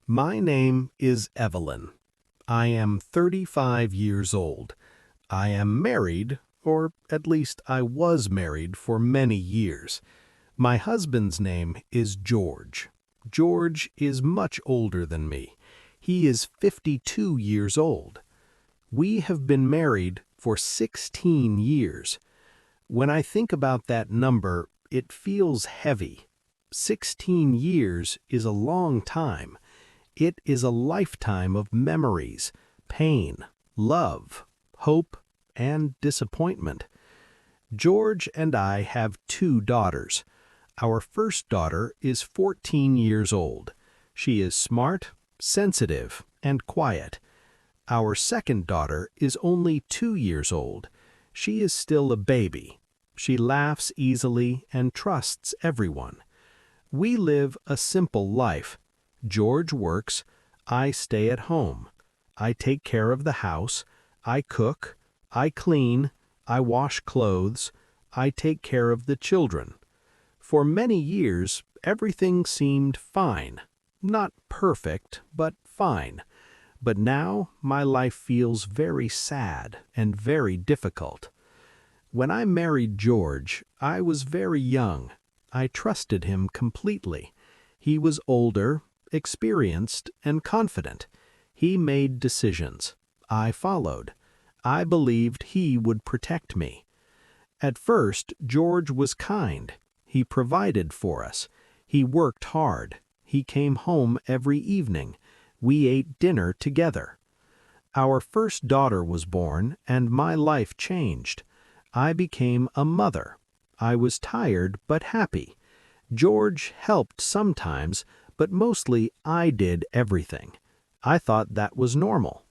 My name is Evelyn. I am 35 years old. I am married, or at least I was married for many years. My husband's name is George. George is much older than me. He is 52 years old. We have been married for 16 years. When I think about that number, it feels heavy. 16 years is a long time. It is a lifetime of memories, pain, love, hope, and disappointment. George and I have two daughters. Our first daughter is 14 years old. She is smart, sensitive, and quiet. Our second daughter is only 2 years old. She is still a baby. She laughs easily and trusts everyone. We live a simple life. George works, I stay at home. I take care of the house, I cook, I clean, I wash clothes, I take care of the children. For many years, everything seemed fine. Not perfect, but fine. But now my life feels very sad and very difficult. When I married George, I was very young. I trusted him completely. He was older, experienced, and confident. He made decisions. I followed. I believed he would protect me. At first, George was kind. He provided for us. He worked hard. He came home every evening. We ate dinner together. Our first daughter was born, and my life changed. I became a mother. I was tired but happy. George helped sometimes, but mostly I did everything. I thought that was normal.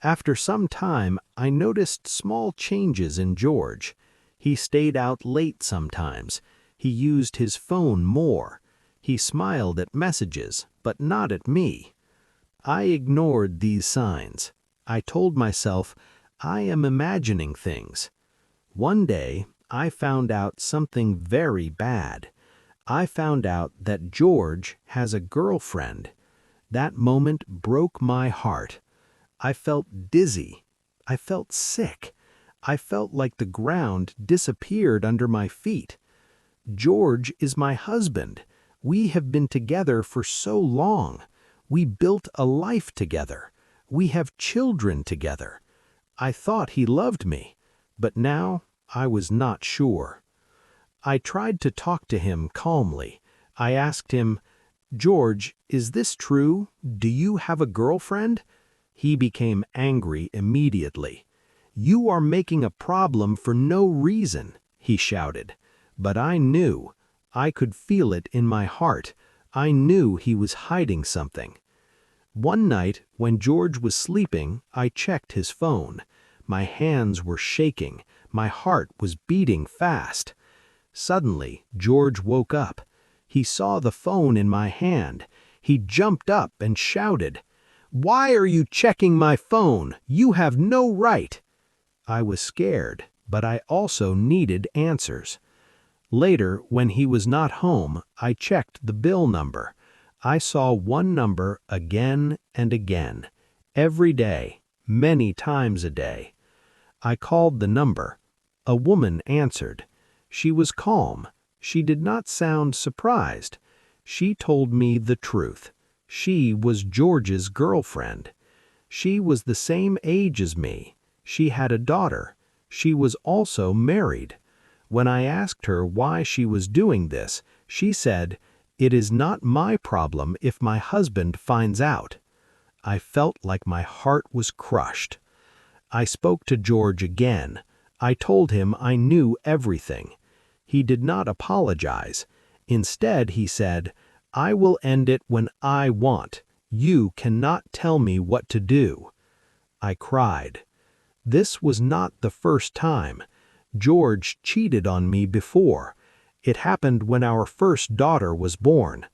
After some time, I noticed small changes in George. He stayed out late sometimes. He used his phone more. He smiled at messages, but not at me. I ignored these signs. I told myself, I am imagining things. One day, I found out something very bad. I found out that George has a girlfriend. That moment broke my heart. I felt dizzy. I felt sick. I felt like the ground disappeared under my feet. George is my husband. We have been together for so long. We built a life together. We have children together. I thought he loved me, but now I was not sure. I tried to talk to him calmly. I asked him, "George, is this true? Do you have a girlfriend?" He became angry immediately. "You are making a problem for no reason," he shouted. But I knew. I could feel it in my heart. I knew he was hiding something. One night, when George was sleeping, I checked his phone. My hands were shaking. My heart was beating fast. Suddenly, George woke up. He saw the phone in my hand. He jumped up and shouted, "Why are you checking my phone? You have no right!" I was scared, but I also needed answers. Later, when he was not home, I checked the bill number. I saw one number again and again, every day, many times a day. I called the number. A woman answered. She was calm. She did not sound surprised. She told me the truth. She was George's girlfriend. She was the same age as me. She had a daughter. She was also married. When I asked her why she was doing this, she said, "It is not my problem if my husband finds out." I felt like my heart was crushed. I spoke to George again. I told him I knew everything. He did not apologize. Instead, he said, "I will end it when I want. You cannot tell me what to do." I cried. This was not the first time. George cheated on me before. It happened when our first daughter was born.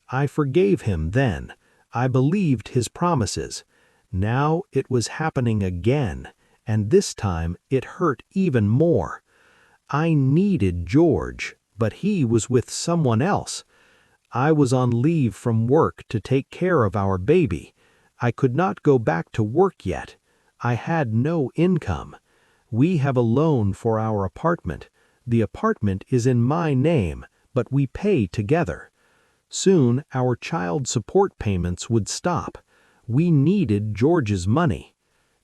I forgave him then. I believed his promises. Now it was happening again, and this time it hurt even more. I needed George, but he was with someone else. I was on leave from work to take care of our baby. I could not go back to work yet. I had no income. We have a loan for our apartment. The apartment is in my name, but we pay together. Soon our child support payments would stop. We needed George's money.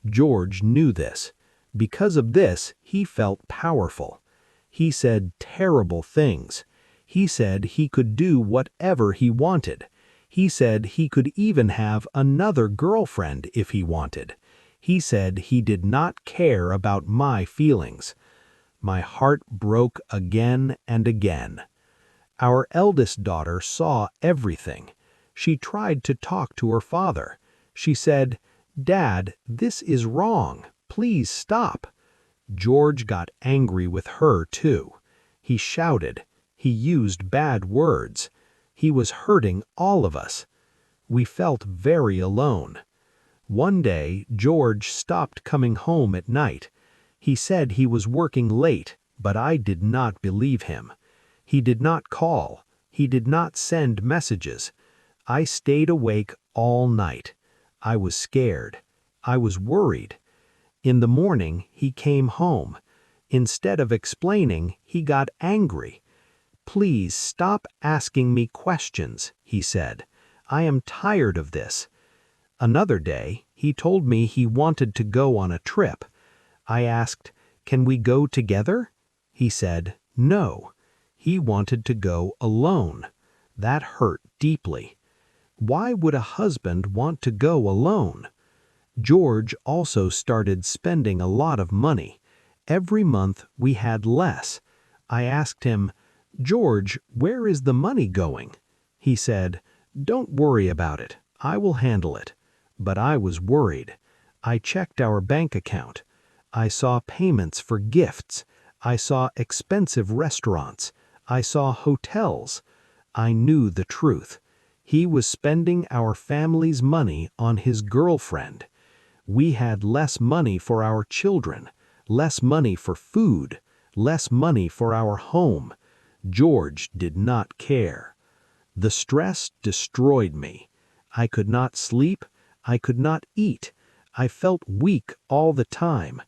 George knew this. Because of this, he felt powerful. He said terrible things. He said he could do whatever he wanted. He said he could even have another girlfriend if he wanted. He said he did not care about my feelings. My heart broke again and again. Our eldest daughter saw everything. She tried to talk to her father. She said, "Dad, this is wrong. Please stop." George got angry with her too. He shouted. He used bad words. He was hurting all of us. We felt very alone. One day, George stopped coming home at night. He said he was working late, but I did not believe him. He did not call. He did not send messages. I stayed awake all night. I was scared. I was worried. In the morning, he came home. Instead of explaining, he got angry. "Please stop asking me questions," he said. "I am tired of this." Another day, he told me he wanted to go on a trip. I asked, "Can we go together?" He said, "No." He wanted to go alone. That hurt deeply. Why would a husband want to go alone? George also started spending a lot of money. Every month we had less. I asked him, "George, where is the money going?" He said, "Don't worry about it. I will handle it." But I was worried. I checked our bank account. I saw payments for gifts. I saw expensive restaurants. I saw hotels. I knew the truth. He was spending our family's money on his girlfriend. We had less money for our children, less money for food, less money for our home. George did not care. The stress destroyed me. I could not sleep. I could not eat. I felt weak all the time.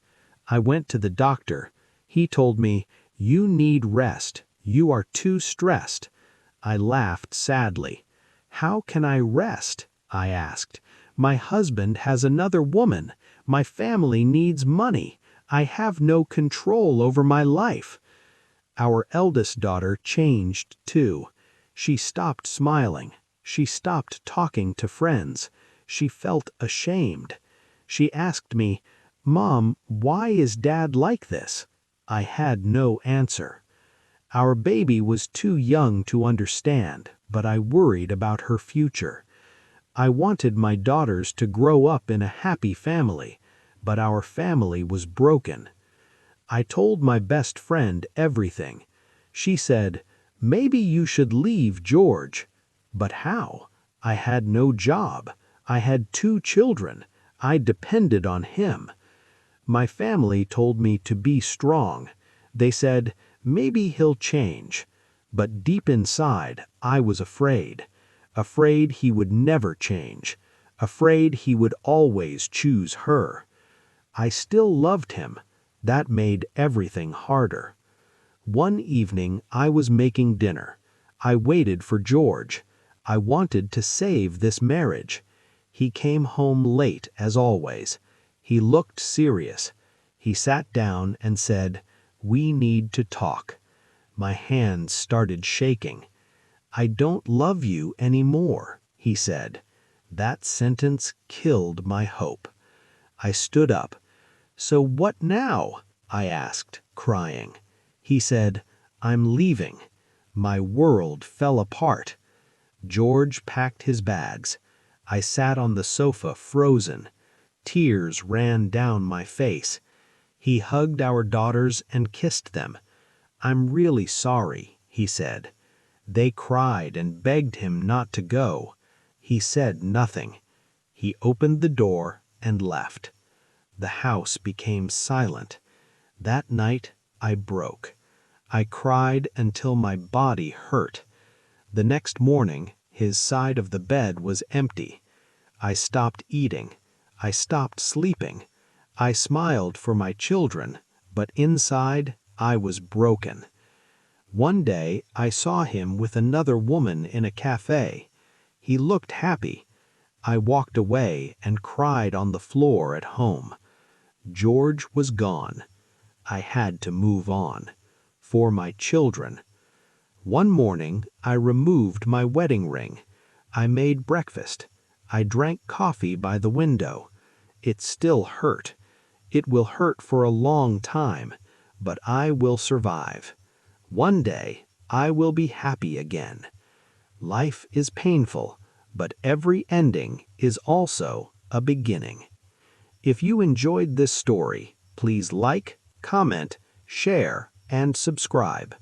I went to the doctor. He told me, "You need rest. You are too stressed." I laughed sadly. "How can I rest?" I asked. "My husband has another woman. My family needs money. I have no control over my life." Our eldest daughter changed too. She stopped smiling. She stopped talking to friends. She felt ashamed. She asked me, "Mom, why is Dad like this?" I had no answer. Our baby was too young to understand, but I worried about her future. I wanted my daughters to grow up in a happy family, but our family was broken. I told my best friend everything. She said, "Maybe you should leave George." But how? I had no job. I had 2 children. I depended on him. My family told me to be strong. They said, "Maybe he'll change." But deep inside, I was afraid. Afraid he would never change. Afraid he would always choose her. I still loved him. That made everything harder. One evening, I was making dinner. I waited for George. I wanted to save this marriage. He came home late, as always. He looked serious. He sat down and said, "We need to talk." My hands started shaking. "I don't love you anymore," he said. That sentence killed my hope. I stood up. "So what now?" I asked, crying. He said, "I'm leaving." My world fell apart. George packed his bags. I sat on the sofa frozen. Tears ran down my face. He hugged our daughters and kissed them. "I'm really sorry," he said. They cried and begged him not to go. He said nothing. He opened the door and left. The house became silent. That night I broke. I cried until my body hurt. The next morning, his side of the bed was empty. I stopped eating. I stopped sleeping. I smiled for my children, but inside I was broken. One day I saw him with another woman in a cafe. He looked happy. I walked away and cried on the floor at home. George was gone. I had to move on. For my children. One morning I removed my wedding ring. I made breakfast. I drank coffee by the window. It still hurt. It will hurt for a long time, but I will survive. One day I will be happy again. Life is painful, but every ending is also a beginning. If you enjoyed this story, please like, comment, share, and subscribe.